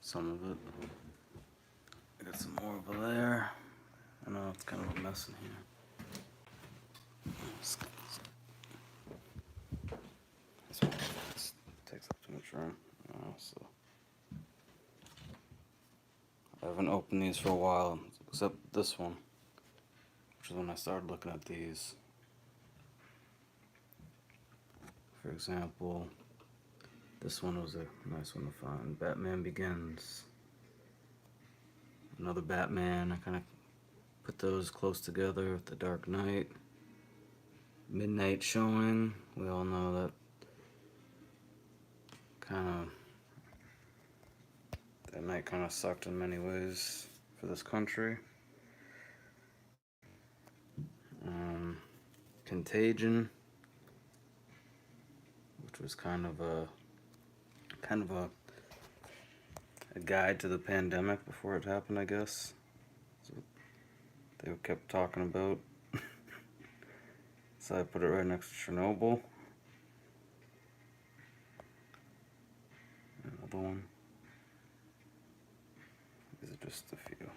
Some of it. I got some more over there. I know it's kind of a mess in here. This one takes up too much room. So I haven't opened these for a while, except this one, which is when I started looking at these. For example, this one was a nice one to find. Batman Begins. Another Batman. I kind of put those close together with The Dark Knight. Midnight Showing. We all know that that night kind of sucked in many ways for this country. Contagion, which was kind of a guide to the pandemic before it happened, I guess. So they kept talking about. So I put it right next to Chernobyl. Another one. These are just a few.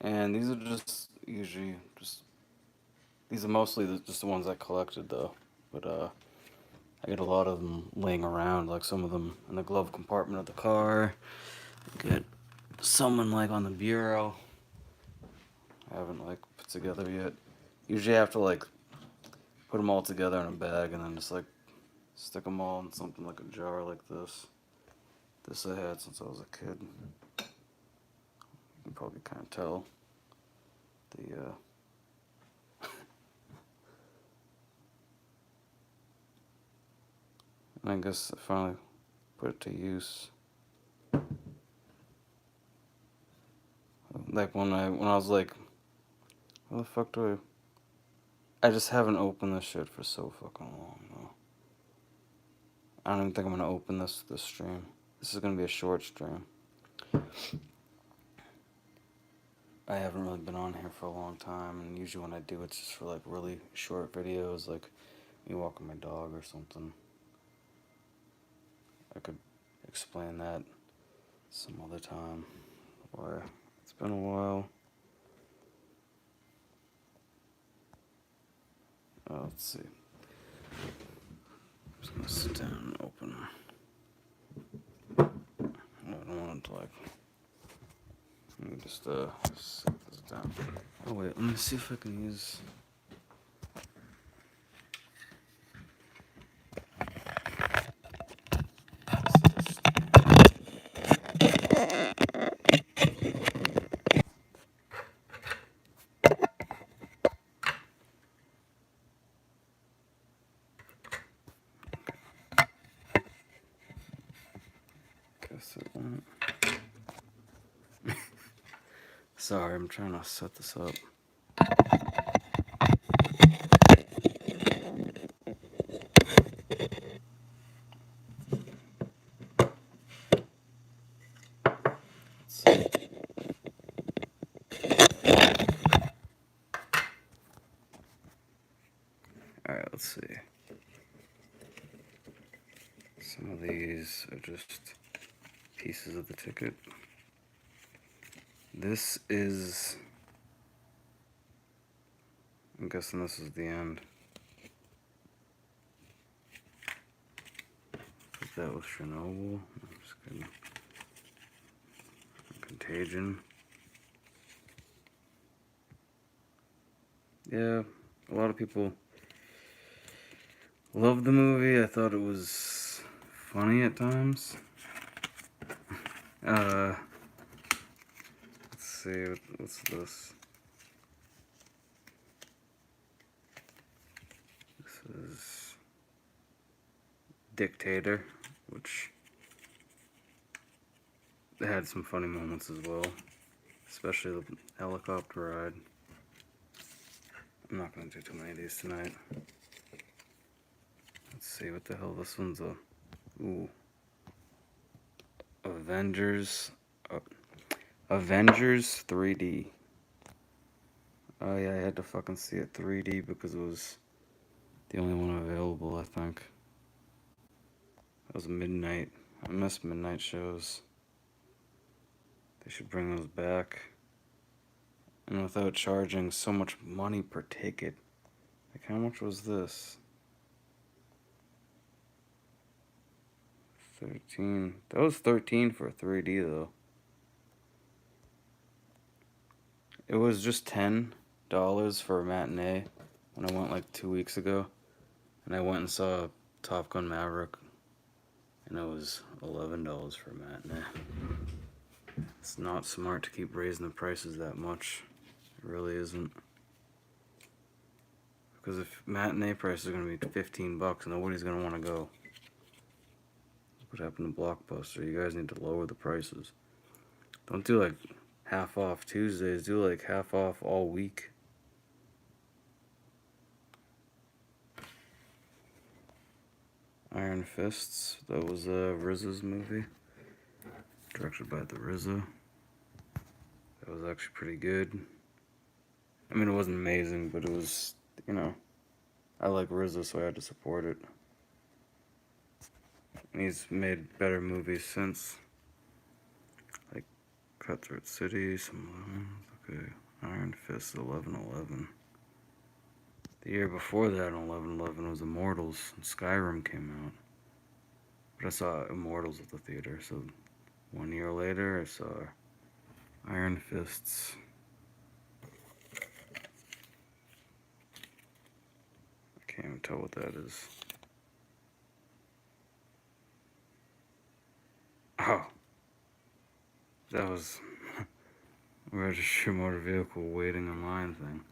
And these are just usually these are mostly just the ones I collected though. But I get a lot of them laying around, like some of them in the glove compartment of the car. I get someone like on the bureau. I haven't like put together yet. Usually I have to like put them all together in a bag and then just like stick them all in something like a jar like this. This I had since I was a kid. You can probably kind of tell the and I guess I finally put it to use. Like when I was like, what the fuck do I just haven't opened this shit for so fucking long though. I don't even think I'm gonna open this stream. This is gonna be a short stream. I haven't really been on here for a long time, and usually when I do, it's just for like really short videos, like me walking my dog or something. I could explain that some other time. Why it's been a while. Let's see. I'm just gonna sit down and open. I don't want to like. Let me just set this down. Oh wait, let me see if I can use. Guess it won't. Sorry, I'm trying to set this up. Alright, let's see. Some of these are just pieces of the ticket. This is. I'm guessing this is the end. Put that with Chernobyl. I'm just kidding. Contagion. Yeah, a lot of people love the movie. I thought it was funny at times. Let's see, what's this? This is Dictator, which had some funny moments as well, especially the helicopter ride. I'm not going to do too many of these tonight. Let's see what the hell this one's a. Ooh. Avengers 3D. Oh yeah, I had to fucking see it 3D because it was the only one available, I think. That was midnight. I miss midnight shows. They should bring those back. And without charging so much money per ticket. Like, how much was this? 13. That was 13 for 3D, though. It was just $10 for a matinee when I went like 2 weeks ago. And I went and saw Top Gun Maverick. And it was $11 for a matinee. It's not smart to keep raising the prices that much. It really isn't. Because if matinee prices are going to be $15, nobody's going to want to go. Look what happened to Blockbuster. You guys need to lower the prices. Don't do like half off Tuesdays. Do like half off all week. Iron Fists. That was RZA's movie. Directed by the RZA. That was actually pretty good. I mean, it wasn't amazing, but it was, you know, I like RZA, so I had to support it. And he's made better movies since. Like Cutthroat City, okay, Iron Fist, 11/11. The year before that, 11/11, was Immortals, and Skyrim came out. But I saw Immortals at the theater, so 1 year later, I saw Iron Fists. I can't even tell what that is. Oh, that was a registered motor vehicle waiting in line thing.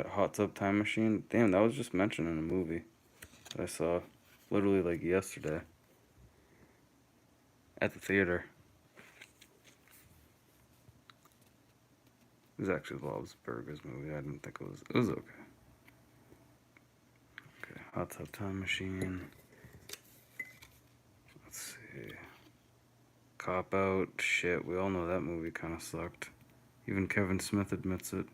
Hot Tub Time Machine. Damn, that was just mentioned in a movie that I saw literally like yesterday at the theater. It was actually Bob's Burgers movie. I didn't think it was. It was okay. Okay, Hot Tub Time Machine. Let's see. Cop Out. Shit, we all know that movie kind of sucked. Even Kevin Smith admits it.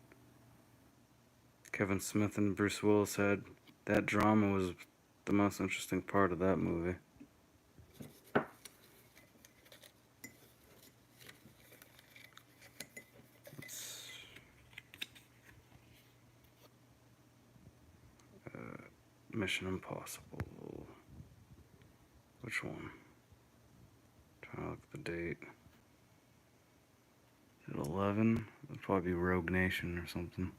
Kevin Smith and Bruce Willis had that drama was the most interesting part of that movie. Mission Impossible. Which one? Trying to look at the date. Is it 11? It'd probably be Rogue Nation or something.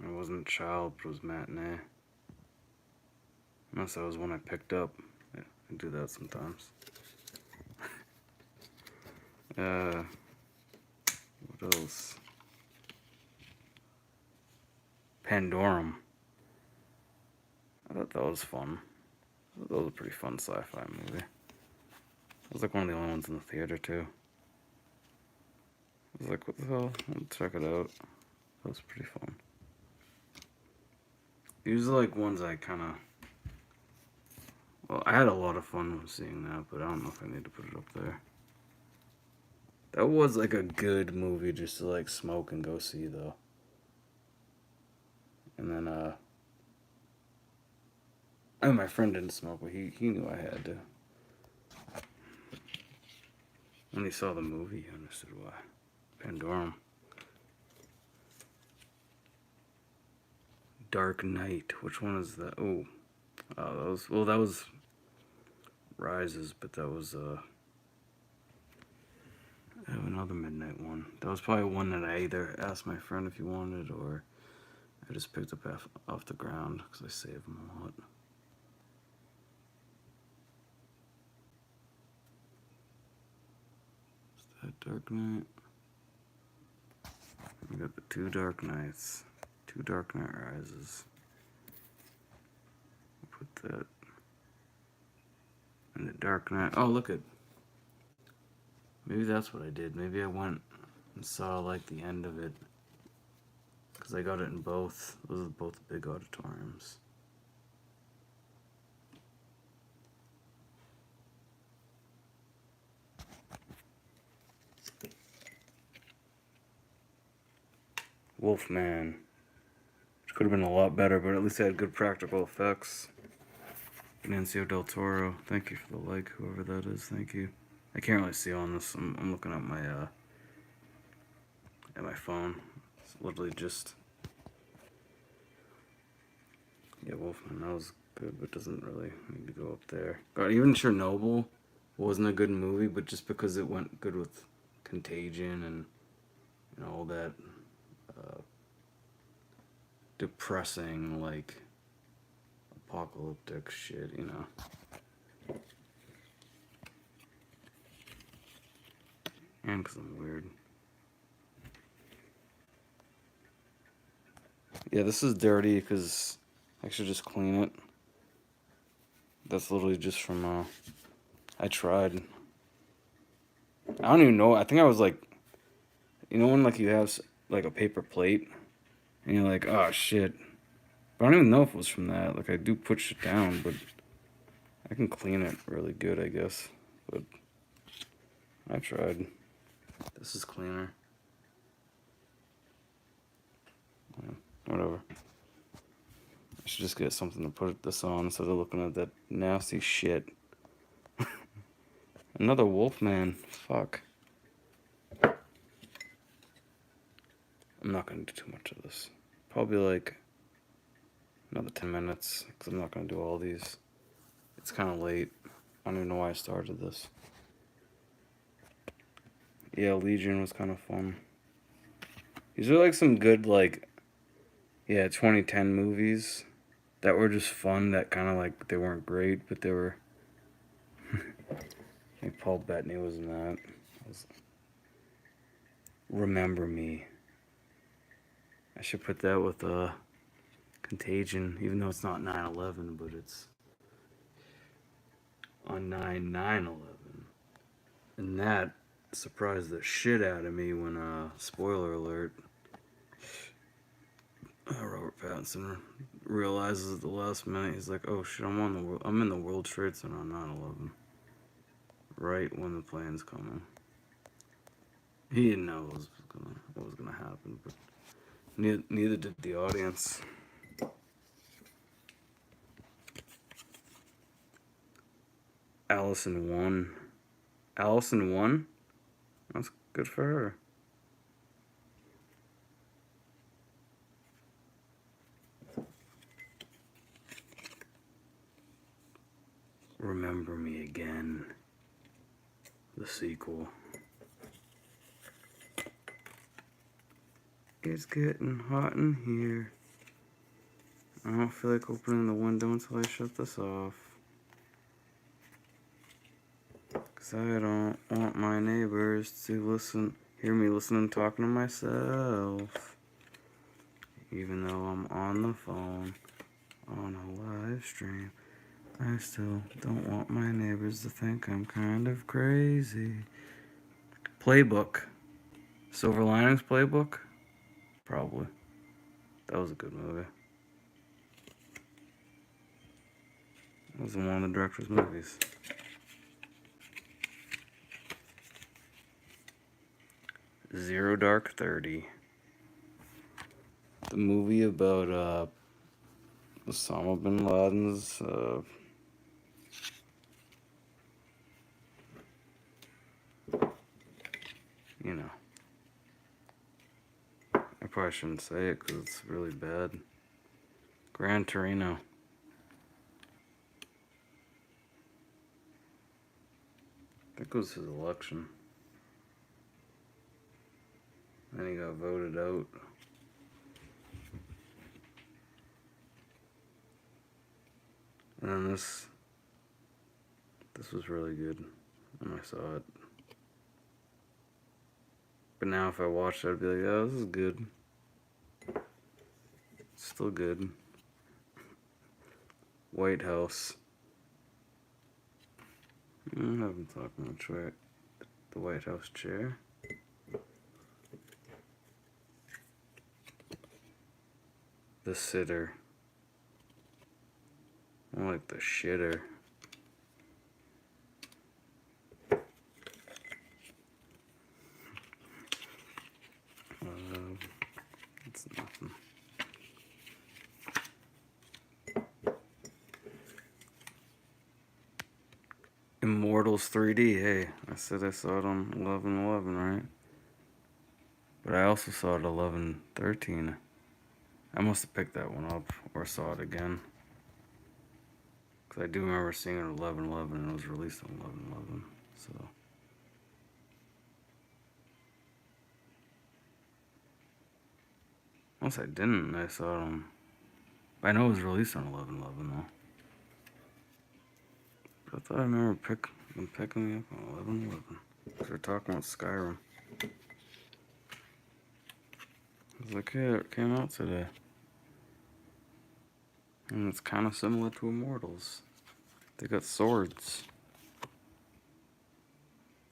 It wasn't Child, but it was Matinee. Unless that was one I picked up. Yeah, I do that sometimes. What else? Pandorum. I thought that was fun. That was a pretty fun sci-fi movie. It was like one of the only ones in the theater too. I was like, what the hell? I'll check it out. That was pretty fun. These are like ones I kind of... Well, I had a lot of fun seeing that, but I don't know if I need to put it up there. That was like a good movie just to like smoke and go see though. And then I mean, my friend didn't smoke, but he knew I had to. When he saw the movie, he understood why. Pandorum. Dark Knight. Which one is that? Oh, that was... Well, that was Rises, but that was I have another midnight one. That was probably one that I either asked my friend if he wanted, or I just picked up off the ground because I save them a lot. Is that Dark Knight? We got the two Dark Knights. Two Dark Knight Rises. Put that in the Dark Knight. Oh, look at... Maybe that's what I did. Maybe I went and saw like the end of it. Because I got it in both. Those are both big auditoriums. Wolfman. Could have been a lot better, but at least it had good practical effects. Benicio del Toro, thank you for the like, whoever that is, thank you. I can't really see on this. I'm looking at my phone. It's literally just, yeah, Wolfman. That was good, but doesn't really need to go up there. God, even Chernobyl wasn't a good movie, but just because it went good with Contagion and all that depressing, like apocalyptic shit, and because I'm weird. Yeah, this is dirty because I should just clean it. That's literally just from, I tried. I don't even know. I think I was like, when like you have like a paper plate and you're like, oh shit. But I don't even know if it was from that. Like I do put shit down, but I can clean it really good, I guess. But I tried. This is cleaner. Yeah, whatever. I should just get something to put this on instead of looking at that nasty shit. Another Wolfman. Fuck. I'm not going to do too much of this. Probably like another 10 minutes because I'm not going to do all these. It's kind of late. I don't even know why I started this. Yeah, Legion was kind of fun. These are like some good, like, 2010 movies that were just fun, that kind of like, they weren't great, but they were. I think Paul Bettany was in that. Remember Me. I should put that with Contagion, even though it's not 9/11, but it's on 9/9/11. And that surprised the shit out of me when, spoiler alert, Robert Pattinson realizes at the last minute, he's like, oh shit, I'm in the World Trade Center on 9/11. Right when the plane's coming. He didn't know what was gonna happen, but neither did the audience. Allison won. Allison won? That's good for her. Remember Me Again. The sequel. It's getting hot in here. I don't feel like opening the window until I shut this off. Cause I don't want my neighbors to hear me listening, talking to myself. Even though I'm on the phone, on a live stream, I still don't want my neighbors to think I'm kind of crazy. Playbook. Silver Linings Playbook? Probably. That was a good movie. It was in one of the director's movies. Zero Dark 30. The movie about Osama bin Laden's I probably shouldn't say it because it's really bad. Gran Torino. I think it was his election. Then he got voted out. And then this was really good when I saw it. But now if I watched it, I'd be like, oh, this is good. It's still good. White House. I haven't talked much about the White House chair. The sitter. I like the shitter. It's nothing. Immortals 3D. Hey, I said I saw it on 11/11, right? But I also saw it 11/13. I must have picked that one up or saw it again. Because I do remember seeing it at 11/11 and it was released on 11/11. So. Unless I didn't, I saw it on. I know it was released on 11/11 though. But I thought I remember picking me up on 11/11. Because we're talking about Skyrim. I was like, yeah, it came out today. And it's kind of similar to Immortals. They got swords.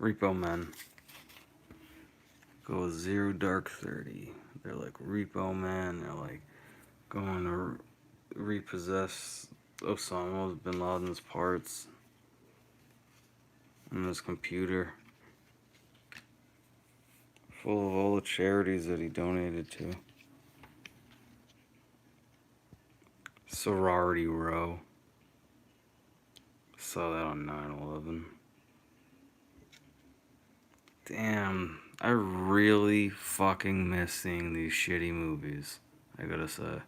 Repo Men. Go 0 Dark 30. They're like Repo Men. They're like going to repossess Osama bin Laden's parts on his computer. Full of all the charities that he donated to. Sorority Row. Saw that on 9/11. Damn, I really fucking miss seeing these shitty movies. I gotta say.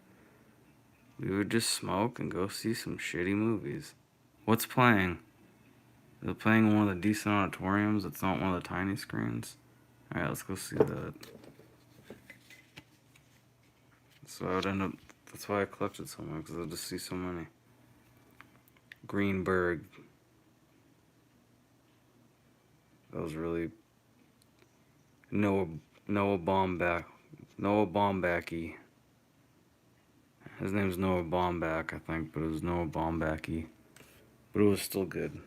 We would just smoke and go see some shitty movies. What's playing? Is it playing in one of the decent auditoriums? It's not one of the tiny screens? Alright, let's go see that. So I would end up. That's why I collected so many, because I'll just see so many. Greenberg. That was really. Noah Baumbach. Noah Baumbach-y. His name's Noah Baumbach, I think, but it was Noah Baumbach-y. But it was still good.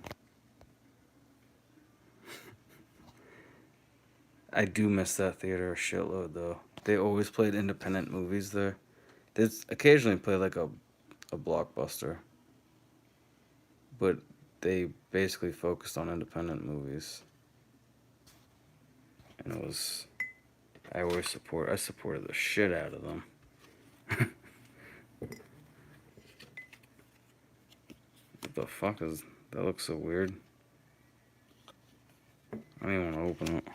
I do miss that theater a shitload, though. They always played independent movies there. They occasionally play like a blockbuster. But they basically focused on independent movies. And it was... I supported the shit out of them. What the fuck is... That looks so weird. I don't even want to open it.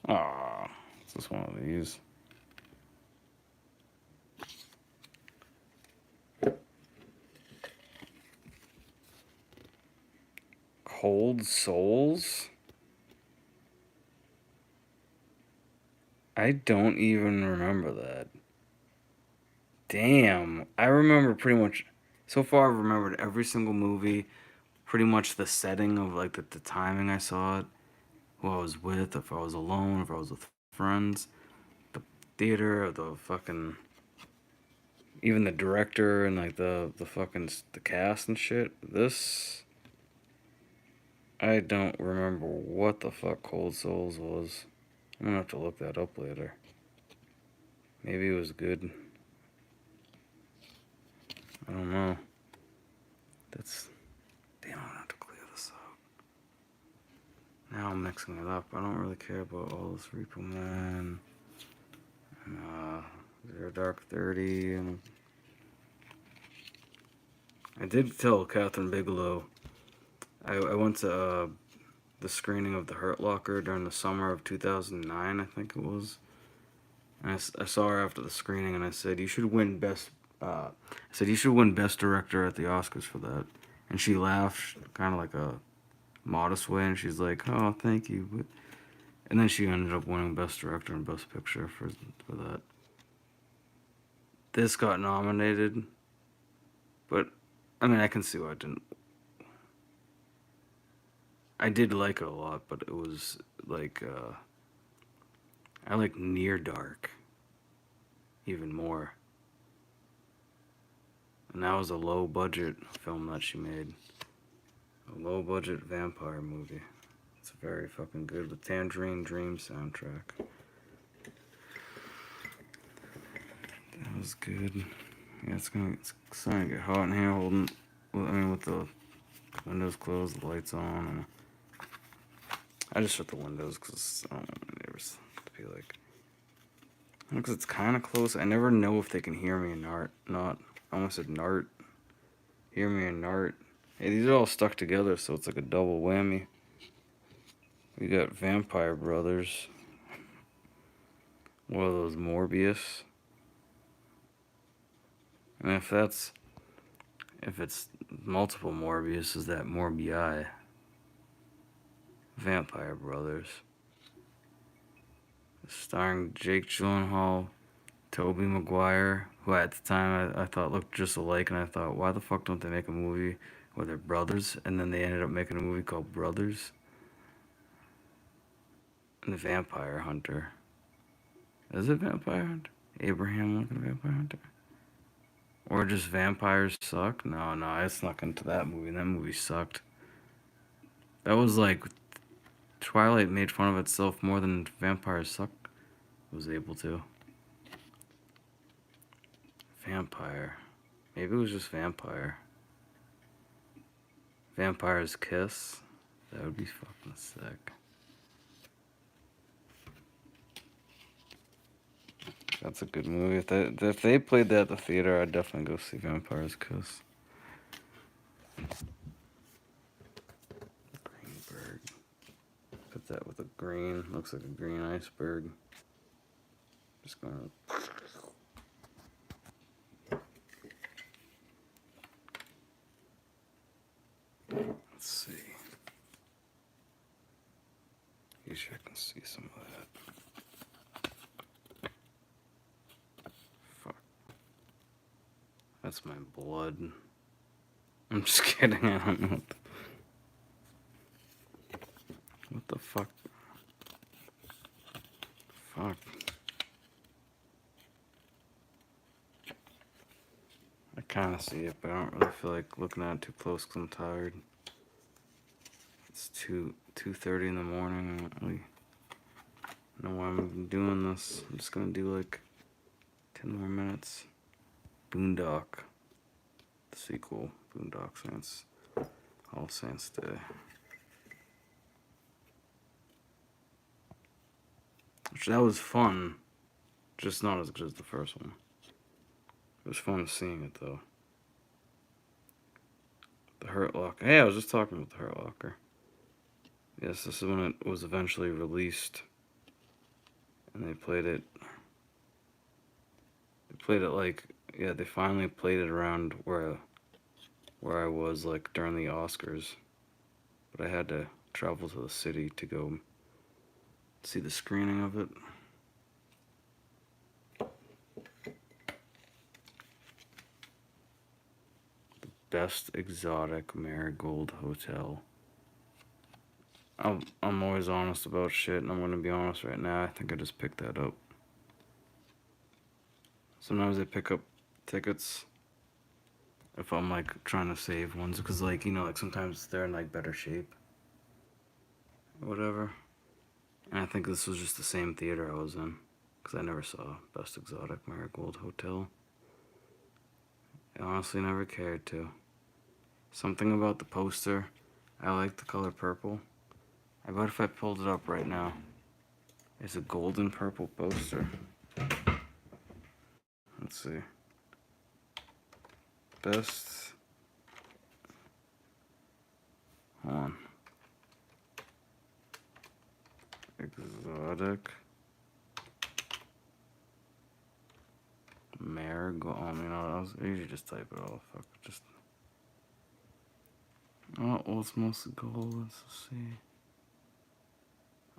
Ah, it's just one of these. Cold Souls? I don't even remember that. Damn, I remember pretty much... So far I've remembered every single movie, pretty much the setting of like the timing I saw it, who I was with, if I was alone, if I was with friends, the theater, the fucking... Even the director and like the fucking the cast and shit. This... I don't remember what the fuck Cold Souls was. I'm gonna have to look that up later. Maybe it was good. I don't know. That's... Damn, I'm gonna have to clear this out. Now I'm mixing it up. I don't really care about all this Repo Man and 0 Dark 30 and... I did tell Catherine Bigelow I went to the screening of The Hurt Locker during the summer of 2009, I think it was. And I saw her after the screening, and I said, "You should win best." I said, "You should win Best Director at the Oscars for that." And she laughed, kind of like a modest way, and she's like, "Oh, thank you." But, and then she ended up winning Best Director and Best Picture for that. This got nominated, but I mean, I can see why it didn't. I did like it a lot, but it was like I like Near Dark even more. And that was a low budget film that she made. A low budget vampire movie. It's very fucking good. The Tangerine Dream soundtrack. That was good. Yeah, it's starting to get hot in here holding... I mean, with the windows closed, the lights on, and... I just shut the windows because I don't want my neighbors to be like... Because it's kind of close. I never know if they can hear me or not. I almost said Nart. Hear Me and Art. Hey, these are all stuck together, so it's like a double whammy. We got Vampire Brothers. What are those, Morbius? And if it's multiple Morbius, is that Morbii? Vampire Brothers. Starring Jake Gyllenhaal, Tobey Maguire, who at the time I thought looked just alike, and I thought, why the fuck don't they make a movie where they're brothers? And then they ended up making a movie called Brothers. And the Vampire Hunter. Is it Vampire Hunter? Abraham Lincoln Vampire Hunter? Or just Vampires Suck? No, I snuck into that movie. That movie sucked. That was like Twilight made fun of itself more than Vampires Suck was able to. Vampire. Maybe it was just Vampire. Vampire's Kiss. That would be fucking sick. That's a good movie. If they played that at the theater, I'd definitely go see Vampire's Kiss. Greenberg. Put that with a green. Looks like a green iceberg. Just gonna. Let's see. Usually I can see some of that. Fuck. That's my blood. I'm just kidding. I don't know what the fuck. Fuck. I kind of see it, but I don't really feel like looking at it too close because I'm tired. It's 2:30 in the morning. I don't really know why I'm doing this. I'm just gonna do like 10 more minutes. Boondock, the sequel, Boondock Saints, All Saints Day. Which that was fun, just not as good as the first one. It was fun seeing it though. The Hurt Locker. Hey, I was just talking about the Hurt Locker. Yes, this is when it was eventually released. And they played it. They played it like, yeah, they finally played it around where I was like during the Oscars. But I had to travel to the city to go see the screening of it. The Best Exotic Marigold Hotel. I'm always honest about shit, and I'm gonna be honest right now. I think I just picked that up. Sometimes I pick up tickets if I'm like trying to save ones, because like, you know, like sometimes they're in like better shape or whatever. And I think this was just the same theater I was in, because I never saw Best Exotic Marigold Hotel. I honestly never cared to. Something about the poster, I like the color purple. I bet if I pulled it up right now, it's a golden purple poster. Let's see. Best. Hold on. Exotic. Marigold. Oh, you know, I usually just type it all. Fuck. Just. Oh, well, it's mostly gold. Let's see.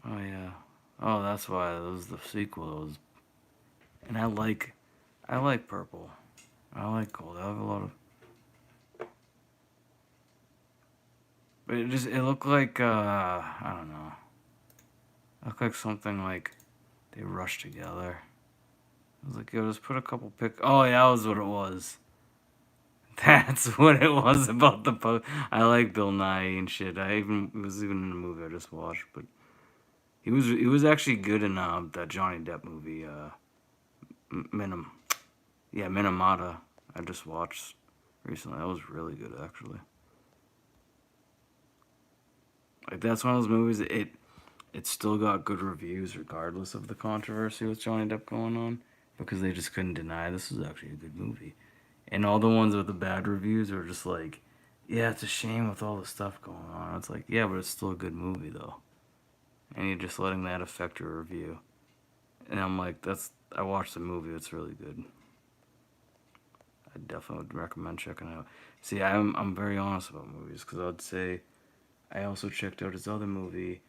Oh, yeah. Oh, that's why it was the sequel. And I like purple. I like gold. I have a lot of. But it looked like, I don't know. It looked like something like they rushed together. I was like, yo, just put a couple Oh, yeah, that was what it was. That's what it was about the post. I like Bill Nye and shit. It was even in a movie I just watched, but he was actually good in that Johnny Depp movie, Minamata. I just watched recently. That was really good, actually. Like, that's one of those movies that it still got good reviews regardless of the controversy with Johnny Depp going on, because they just couldn't deny this was actually a good movie. And all the ones with the bad reviews are just like, yeah, it's a shame with all the stuff going on. It's like, yeah, but it's still a good movie though. And you're just letting that affect your review. And I'm like, I watched the movie, it's really good. I definitely would recommend checking it out. See, I'm very honest about movies, because I'd say I also checked out his other movie,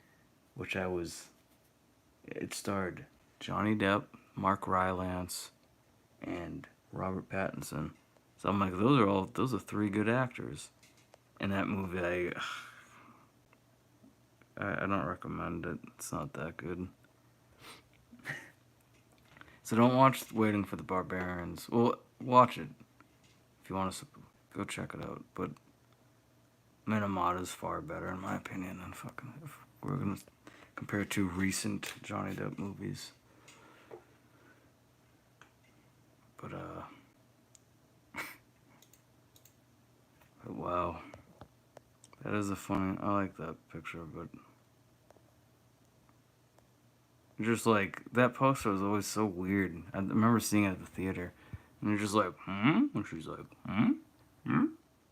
which it starred Johnny Depp, Mark Rylance, and Robert Pattinson. So I'm like, those are three good actors. And that movie, I don't recommend it. It's not that good. So don't watch Waiting for the Barbarians. Well, watch it if you want to go check it out. But Minamata is far better in my opinion than fucking. If we're gonna compare two recent Johnny Depp movies. But wow, that is a funny. I like that picture, but just like that poster was always so weird. I remember seeing it at the theater, and you're just like, hmm, and she's like, hmm, hmm,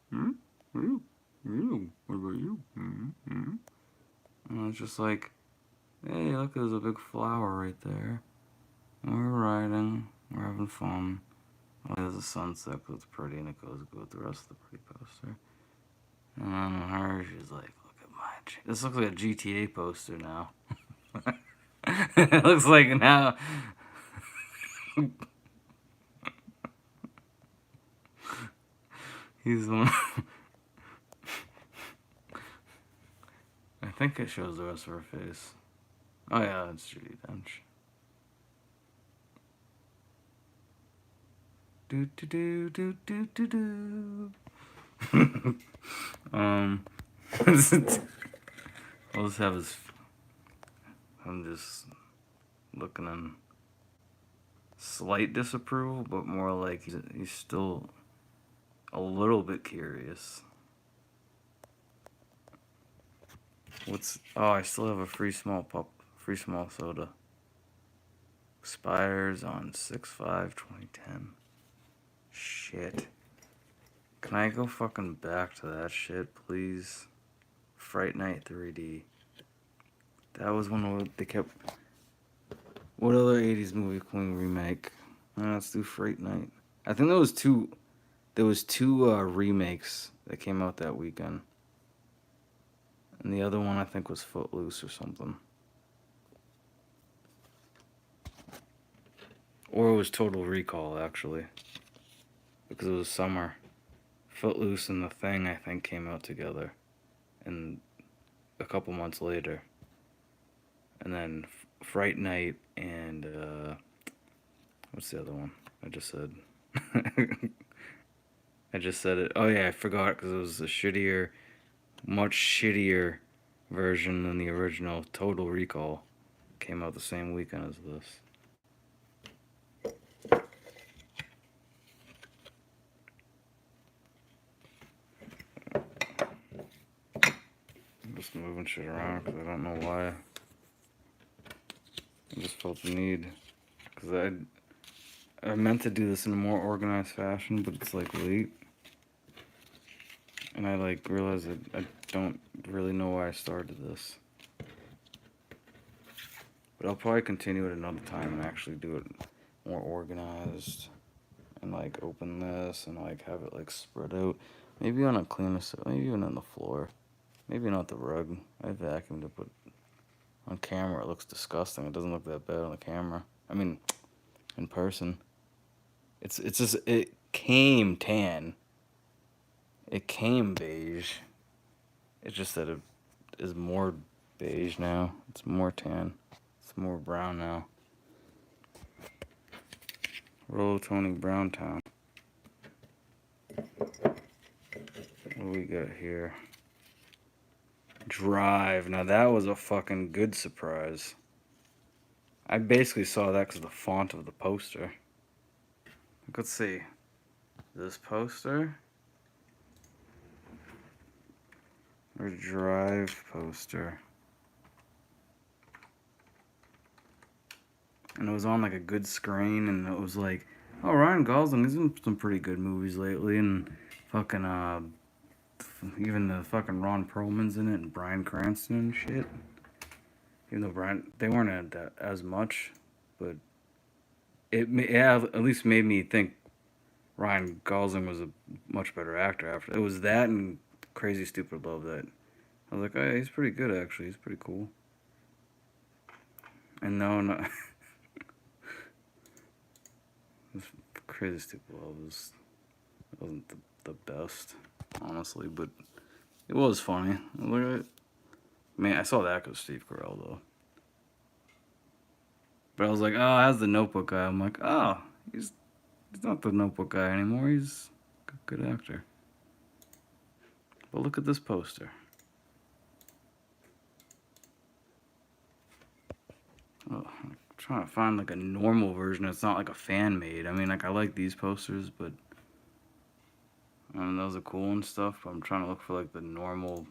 hmm, you, what about you? Hmm, hmm. And it's just like, hey, look, there's a big flower right there. And we're riding, we're having fun. Oh, there's a sunset, it's pretty, and it goes good with the rest of the pretty poster. And then her, she's like, look at this looks like a GTA poster now. It looks like now. He's one. I think it shows the rest of her face. Oh yeah, that's Judy Dench. Do do do do do do do. um, I'll just have his. I'm just looking in slight disapproval, but more like he's still a little bit curious. I still have a free small soda. Expires on 6/5/2010. Shit. Can I go fucking back to that shit, please? Fright Night 3D. That was one where they kept. What other 80s movie can we remake? Let's do Fright Night. I think there was two. There was two remakes that came out that weekend, and the other one I think was Footloose or something, or it was Total Recall actually, because it was summer. Footloose and The Thing I think came out together, and a couple months later, and then Fright Night and what's the other one? I just said. I just said it. Oh yeah, I forgot because it was a shittier, much shittier version than the original. Total Recall came out the same weekend as this. I'm just moving shit around because I don't know why. I just felt the need because I meant to do this in a more organized fashion, but it's like late. And I like realized that I don't really know why I started this. But I'll probably continue it another time and actually do it more organized. And like open this and like have it like spread out. Maybe on a cleaner, maybe even on the floor. Maybe not the rug. I vacuumed it, but on camera it looks disgusting. It doesn't look that bad on the camera. I mean, in person. It's just, it came tan. It came beige. It's just that it is more beige now. It's more tan. It's more brown now. Roll Tony Brown Town. What do we got here? Drive. Now that was a fucking good surprise. I basically saw that because of the font of the poster. Let's see. This poster. Or Drive poster. And it was on like a good screen, and it was like Oh, Ryan Gosling is in some pretty good movies lately, and fucking even the fucking Ron Perlman's in it, and Bryan Cranston and shit. Even though they weren't in that as much, but yeah, at least made me think Ryan Gosling was a much better actor after. It was that and Crazy Stupid Love that I was like, oh, yeah, he's pretty good actually. He's pretty cool. And no, Crazy Stupid Love wasn't the best, honestly, but it was funny. Man, I saw that because Steve Carell though. But I was like, oh, as the Notebook guy, I'm like, oh, he's not the Notebook guy anymore. He's a good actor. But look at this poster. Oh, I'm trying to find like a normal version. It's not like a fan made. I mean, like I like these posters, but I mean those are cool and stuff. But I'm trying to look for like the normal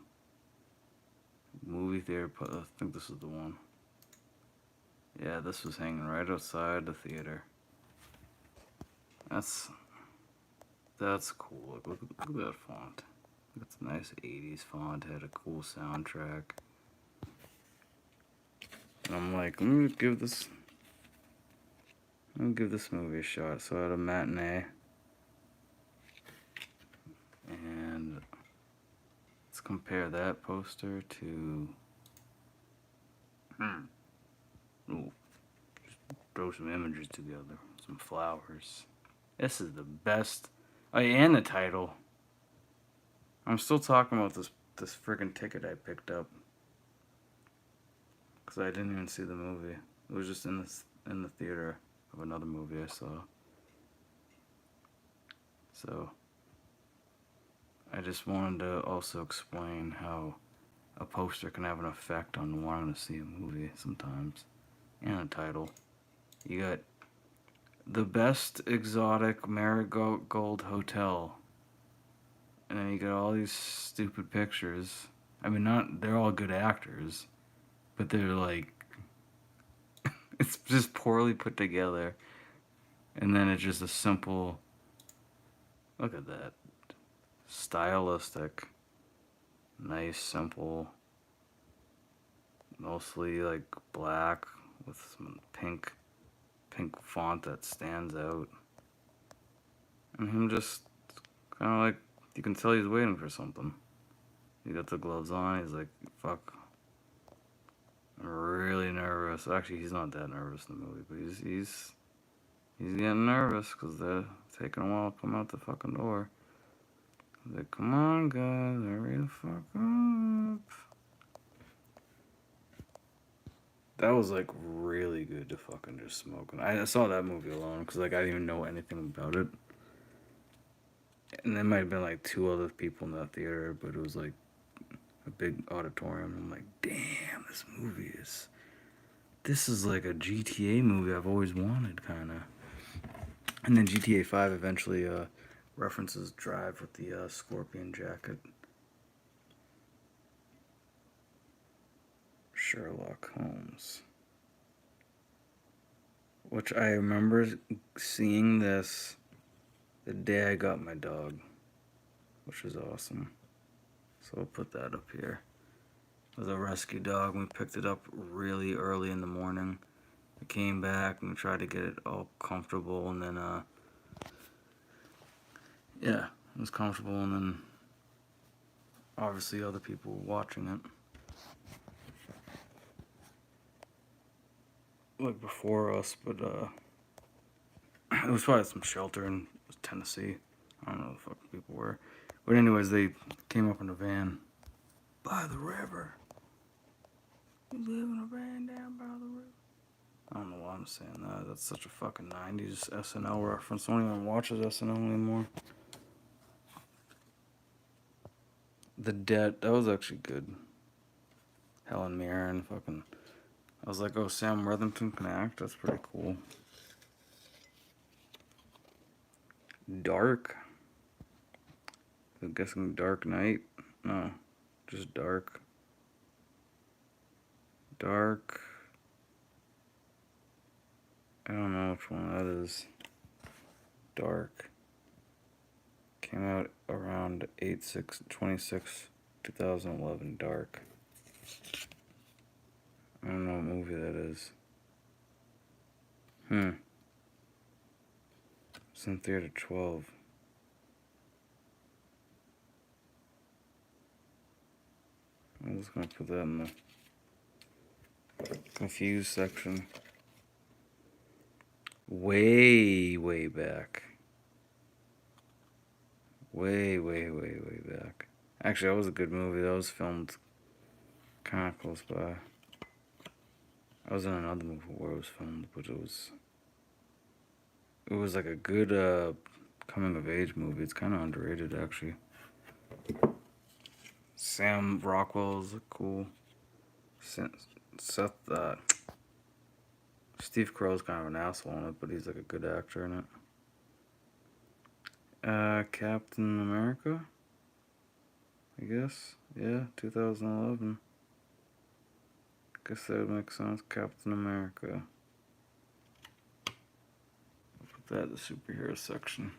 movie theater. I think this is the one. Yeah, this was hanging right outside the theater. That's cool. Look at that font. It's a nice 80s font. Had a cool soundtrack. And I'm like, let me give this movie a shot. So I had a matinee. And let's compare that poster to ooh, just throw some images together. Some flowers. This is the best. Oh, yeah, and the title. I'm still talking about this freaking ticket I picked up. Because I didn't even see the movie. It was just in the theater of another movie I saw. So I just wanted to also explain how a poster can have an effect on wanting to see a movie sometimes. And a title. You got the best exotic marigold hotel. And then you got all these stupid pictures. I mean, they're all good actors, but they're like, it's just poorly put together. And then it's just a simple, look at that. Stylistic, nice, simple, mostly like black with some pink font that stands out. And him just kind of like, you can tell he's waiting for something. He got the gloves on, he's like, fuck, I'm really nervous. Actually, he's not that nervous in the movie, but he's getting nervous because they're taking a while to come out the fucking door. He's like, come on, guys, hurry the fuck up. That was like really good to fucking just smoke. And I saw that movie alone because like I didn't even know anything about it. And there might have been like 2 other people in that theater, but it was like a big auditorium. I'm like, damn, this is like a GTA movie I've always wanted, kind of. And then GTA 5 eventually references Drive with the scorpion jacket. Sherlock Holmes. Which I remember seeing this the day I got my dog, which was awesome. So I'll put that up here. It was a rescue dog. We picked it up really early in the morning. We came back and we tried to get it all comfortable, and then yeah, it was comfortable, and then obviously other people were watching it. Like before us, but it was probably some shelter in Tennessee. I don't know who the fuck people were. But anyways, they came up in a van by the river. We live in a van down by the river. I don't know why I'm saying that. That's such a fucking 90s SNL reference. I don't even watch SNL anymore. The Debt, that was actually good. Helen Mirren, fucking. I was like, oh, Sam Worthington can act. That's pretty cool. Dark. I'm guessing Dark Knight. No, just Dark. Dark. I don't know which one that is. Dark. Came out around 8/6/26/2011. Dark. I don't know what movie that is. It's in theater 12. I'm just gonna put that in the confused section. Way back. Way back. Actually, that was a good movie. That was filmed kind of close by. I was in another movie where it was filmed, but it was like a good coming of age movie. It's kind of underrated, actually. Sam Rockwell is cool. Seth, Steve Carell's kind of an asshole in it, but he's like a good actor in it. Captain America, I guess. Yeah, 2011. Guess that would make sense. Captain America. I'll put that in the superhero section.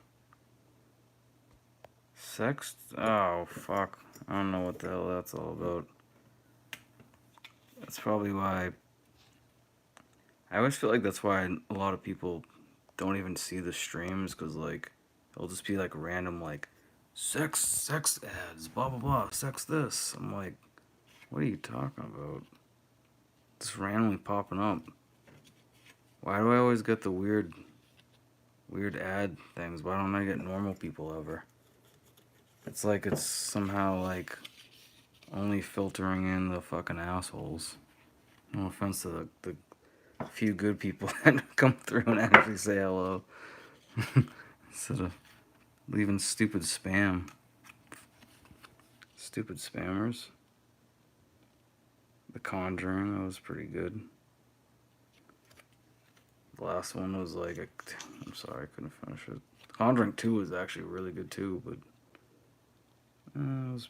Sex? Oh, fuck. I don't know what the hell that's all about. That's probably why... I always feel like that's why a lot of people don't even see the streams, because, like, it'll just be, like, random, like, sex ads, blah, blah, blah, sex this. I'm like, what are you talking about? Just randomly popping up. Why do I always get the weird ad things? Why don't I get normal people ever? It's like it's somehow, like, only filtering in the fucking assholes. No offense to the few good people that come through and actually say hello. Instead of leaving stupid spam. Stupid spammers. The Conjuring, that was pretty good. The last one was like I'm sorry, I couldn't finish it. Conjuring 2 was actually really good too, but it was...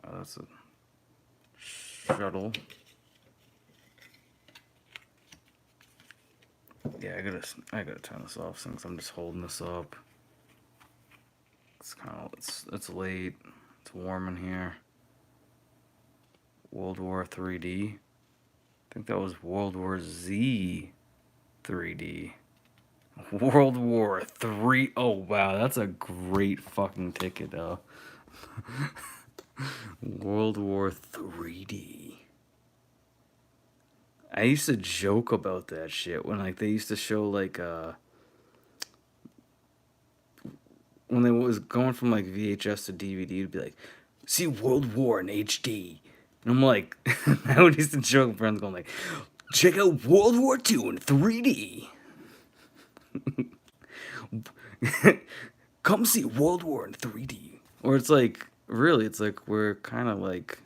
Oh, that's a shuttle. Yeah, I gotta turn this off since I'm just holding this up. It's it's late. It's warm in here. World War 3D. I think that was World War Z 3D. World War 3. Oh wow, that's a great fucking ticket though. World War 3D. I used to joke about that shit when, like, they used to show, like, when they was going from, like, VHS to DVD, to be like, see World War in HD. And I'm like, I would used to joke with friends going like, check out World War II in 3D. Come see World War in 3D. Or it's like, really, it's like we're kind of like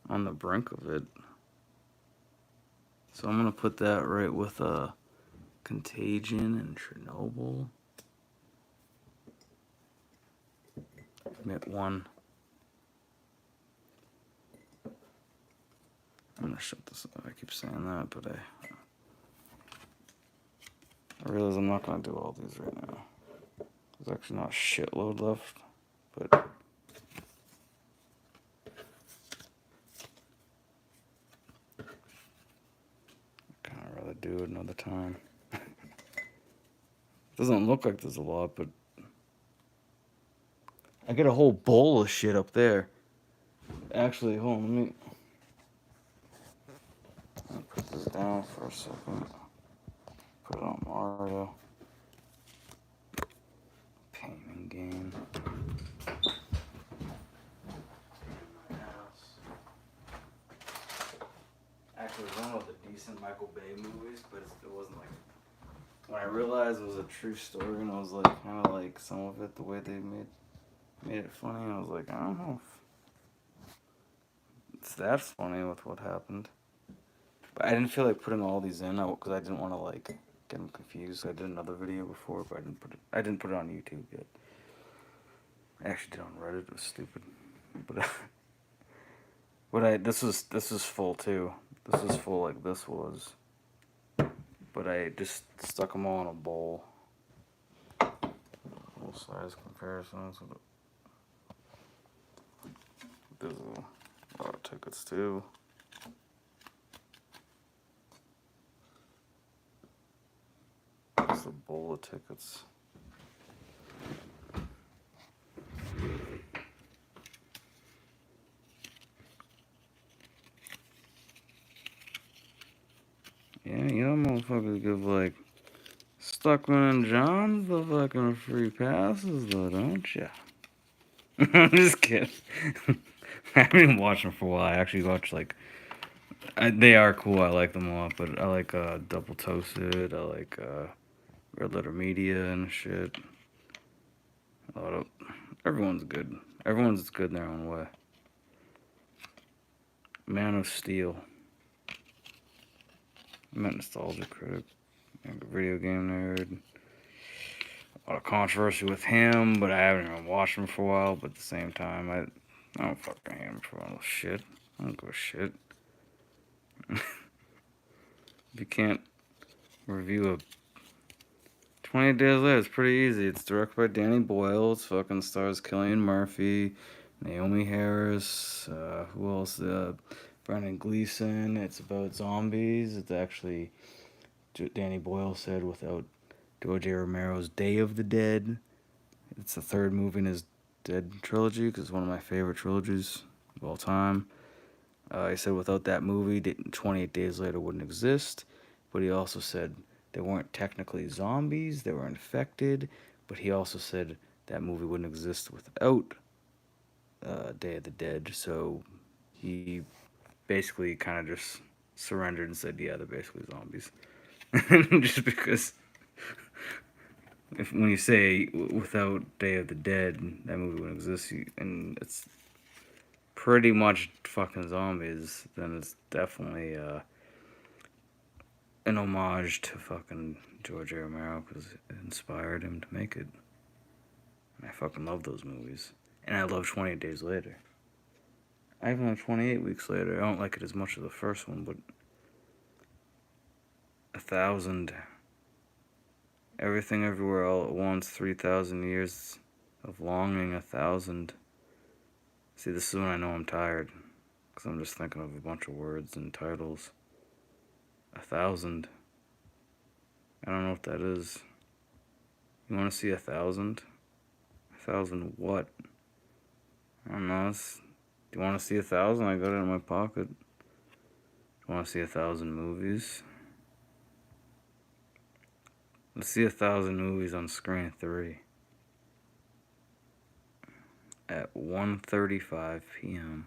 on the brink of it. So I'm going to put that right with Contagion and Chernobyl. Commit 1. I'm going to shut this off. I keep saying that, but I realize I'm not going to do all these right now. There's actually not a shitload left, but... I'd rather do it another time. Doesn't look like there's a lot, but I get a whole bowl of shit up there. Actually, hold on, let me put this down for a second. Put it on Mario. Painting game. Actually, it was one of the decent Michael Bay movies, but it wasn't like... When I realized it was a true story, and I was like, kind of like some of it, the way they made it funny, I was like, I don't know if it's that funny with what happened. But I didn't feel like putting all these in, because I didn't want to, like, get them confused. I did another video before, but I didn't put it on YouTube yet. I actually did on Reddit. It was stupid. But this was full too. This was full like this was. but I just stuck them all in a bowl. Little size comparisons. There's a lot of tickets too. It's a bowl of tickets. Yeah, y'all motherfuckers give like Stuckman and Johns the fucking free passes though, don't ya? I'm just kidding. I haven't even watched them for a while. I actually watched like they are cool. I like them a lot, but I like Double Toasted. I like Red Letter Media and shit. A lot of everyone's good. Everyone's good in their own way. Man of Steel. I meant Nostalgia Critic. Video game nerd. A lot of controversy with him, but I haven't even watched him for a while. But at the same time, I don't fucking hate him for all this shit. I don't give a shit. If you can't review a 20 Days Later, it's pretty easy. It's directed by Danny Boyle. It's fucking stars Cillian Murphy, Naomi Harris, who else? Brendan Gleeson. It's about zombies. It's actually, Danny Boyle said, without George A. Romero's Day of the Dead. It's the third movie in his Dead trilogy, because it's one of my favorite trilogies of all time. He said without that movie, 28 Days Later wouldn't exist. But he also said they weren't technically zombies, they were infected. But he also said that movie wouldn't exist without Day of the Dead. So he basically kind of just surrendered and said, yeah, they're basically zombies. Just because when you say without Day of the Dead, that movie wouldn't exist, and it's pretty much fucking zombies, then it's definitely an homage to fucking George A. Romero, because it inspired him to make it. And I fucking love those movies. And I love 28 Days Later. I even like 28 Weeks Later. I don't like it as much as the first one, but 1,000. Everything Everywhere All at Once, 3,000 Years of Longing, 1,000. See, this is when I know I'm tired, because I'm just thinking of a bunch of words and titles. 1,000. I don't know what that is. You want to see 1,000? 1,000 what? I don't know. Do you want to see 1,000? I got it in my pocket. Do you want to see 1,000 movies? Let's see 1,000 movies on screen 3 at 1:35 p.m.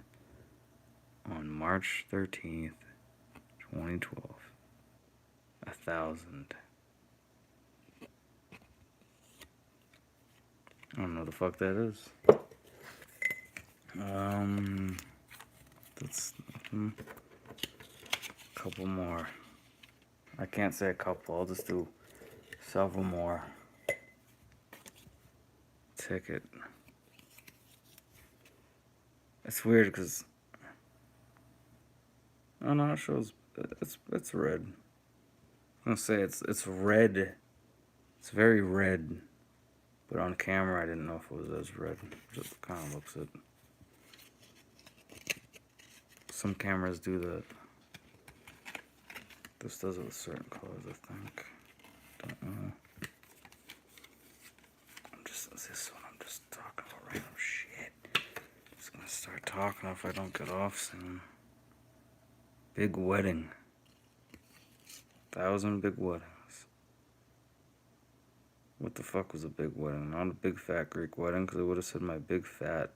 on March 13th, 2012. 1,000. I don't know what the fuck that is. That's nothing. A couple more. I can't say a couple, I'll just do several more. Ticket. It's weird because, oh no, it shows, it's red. I'm gonna say it's red. It's very red. But on camera I didn't know if it was as red. It just kind of looks it. Some cameras do that. This does it with certain colors, I think. Don't know. This one I'm just talking about random shit. Just gonna start talking if I don't get off soon. Big wedding. 1,000 big weddings. What the fuck was a big wedding? Not a big fat Greek wedding, because it would have said my big fat.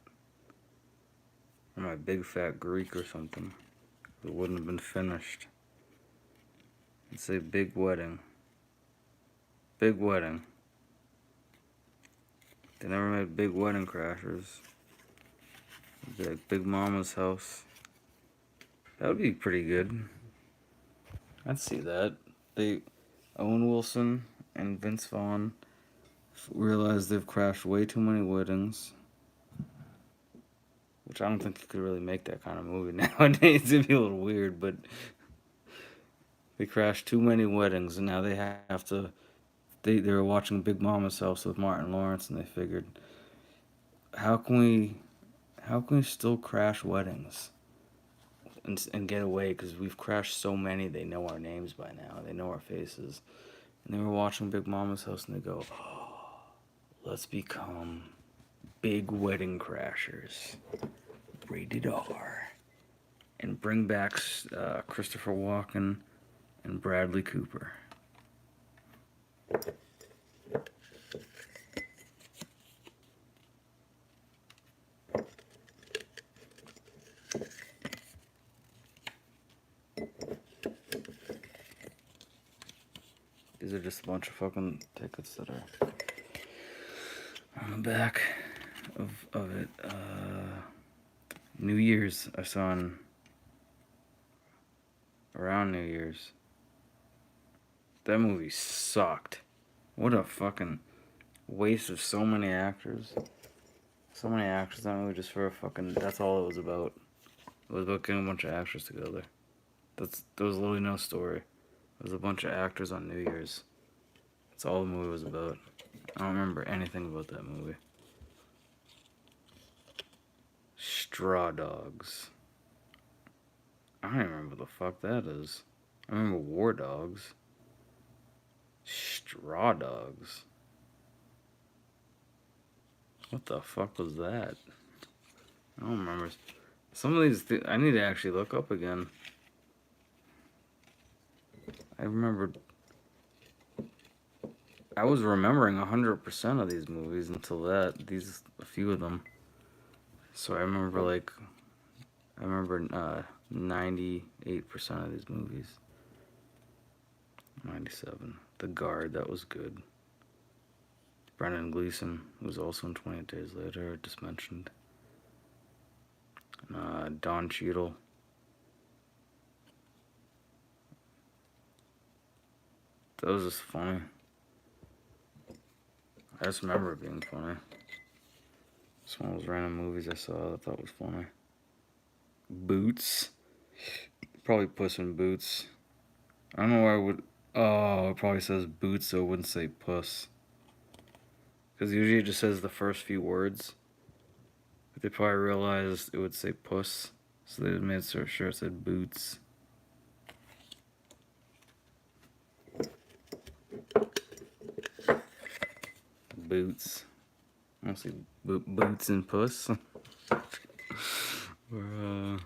Or my big fat Greek or something. It wouldn't have been finished. It'd say big wedding. Big wedding. They never made Big Wedding Crashers. It'd be like Big Mama's House. That would be pretty good. I'd see that. Owen Wilson and Vince Vaughn realize they've crashed way too many weddings. Which I don't think you could really make that kind of movie nowadays. It'd be a little weird, but They crashed too many weddings, and now they have to. They were watching Big Mama's House with Martin Lawrence, and they figured, how can we still crash weddings and get away? Because we've crashed so many, they know our names by now. They know our faces. And they were watching Big Mama's House, and they go, oh, let's become big wedding crashers. Rated R. And bring back Christopher Walken and Bradley Cooper. These are just a bunch of fucking tickets that are on the back of it. New Year's, I saw around New Year's. That movie sucked. What a fucking waste of so many actors. So many actors in that movie just for a fucking... That's all it was about. It was about getting a bunch of actors together. There was literally no story. It was a bunch of actors on New Year's. That's all the movie was about. I don't remember anything about that movie. Straw Dogs. I don't even remember what the fuck that is. I remember War Dogs. Straw Dogs. What the fuck was that? I don't remember. Some of these I need to actually look up again. I remembered. I was remembering 100% of these movies until that. A few of them. So I remember 98% of these movies. 97. The Guard, that was good. Brendan Gleeson was also in 28 Days Later, I just mentioned. Don Cheadle. That was just funny. I just remember it being funny. It's one of those random movies I saw that I thought was funny. Boots. Probably Puss in Boots. I don't know why I would... Oh, it probably says Boots, so it wouldn't say Puss. Because usually it just says the first few words. But they probably realized it would say Puss. So they made sure it said Boots. Boots. Mostly Boots and Puss. Or,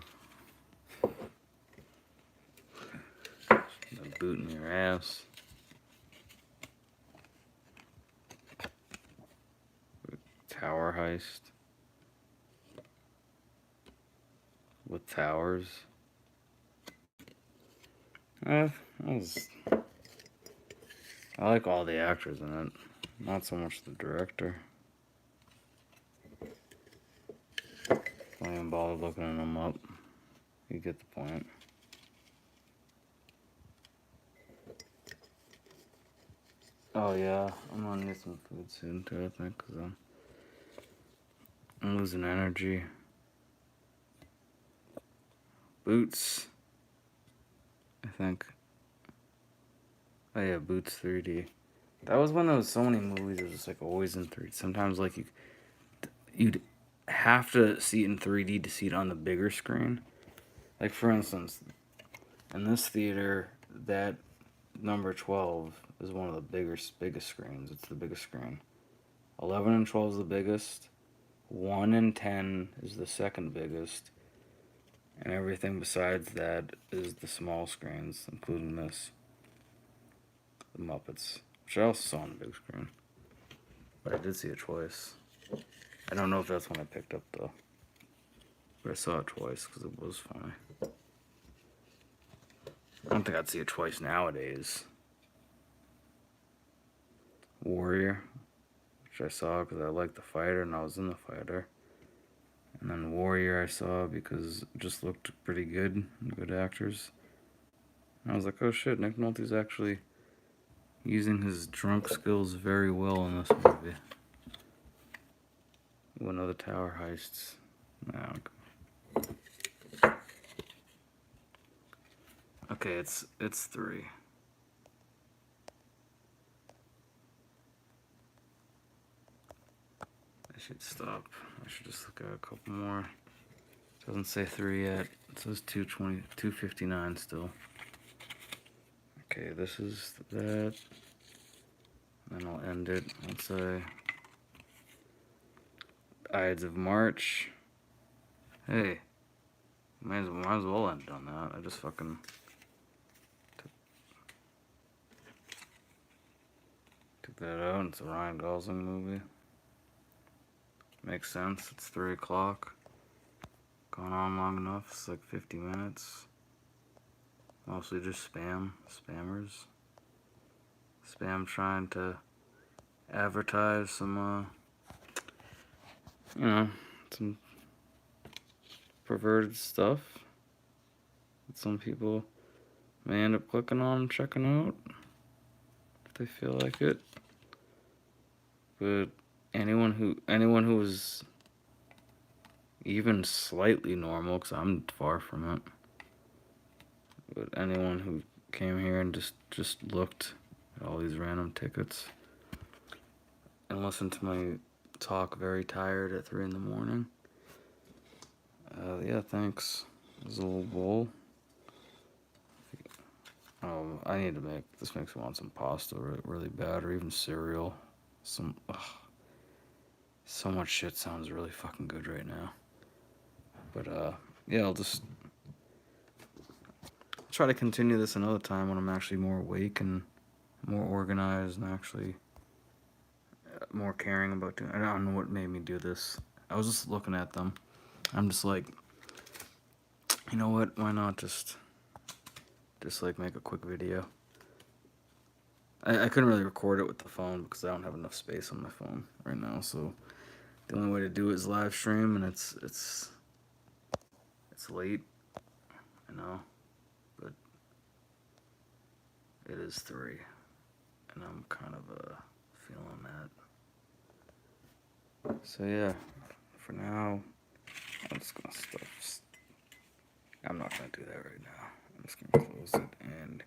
a boot in your ass. Tower heist. With towers. I like all the actors in it. Not so much the director. Don't even bother looking them up. You get the point. Oh yeah, I'm gonna need some food soon too, I think, because I'm losing energy. Boots. I think. Oh yeah, Boots 3D. That was when there was so many movies that was just like always in 3D. Sometimes like you'd have to see it in 3D to see it on the bigger screen. Like for instance, in this theater, that number 12 is one of the biggest screens. It's the biggest screen. 11 and 12 is the biggest. 1 and 10 is the second biggest. And everything besides that is the small screens, including this. The Muppets, which I also saw on the big screen. But I did see it twice. I don't know if that's when I picked up though. But I saw it twice because it was funny. I don't think I'd see it twice nowadays. Warrior, which I saw because I liked the fighter and I was in the fighter. And then Warrior I saw because it just looked pretty good. Good actors. And I was like, oh shit, Nick Nolte's actually using his drunk skills very well in this movie. One of the tower heists. Nah, Okay, it's 3. I should stop. I should just look at a couple more. It doesn't say 3 yet. It says 2:20, 2:59 still. Okay, this is that. Then I'll end it. Let's say Ides of March. Hey, might as well end on that. I just fucking took that out. It's a Ryan Gosling movie. Makes sense. It's 3 o'clock. Gone on long enough. It's like 50 minutes. Mostly just spammers. Spam trying to advertise some, some perverted stuff that some people may end up clicking on and checking out if they feel like it. But anyone who is even slightly normal, because I'm far from it, but anyone who came here and just looked at all these random tickets and listened to my talk very tired at 3 in the morning, yeah, thanks. There's a little bowl. I need to this makes me want some pasta really bad, or even cereal. So much shit sounds really fucking good right now. But yeah, I'll just try to continue this another time when I'm actually more awake and more organized and actually more caring about doing. I don't know what made me do this. I was just looking at them. I'm just like, you know what? Why not just like make a quick video? I couldn't really record it with the phone because I don't have enough space on my phone right now. So the only way to do it is live stream, and it's late, I know, but it is 3, and I'm kind of feeling that. So yeah, for now, I'm just gonna stuff. I'm not gonna do that right now. I'm just gonna close it and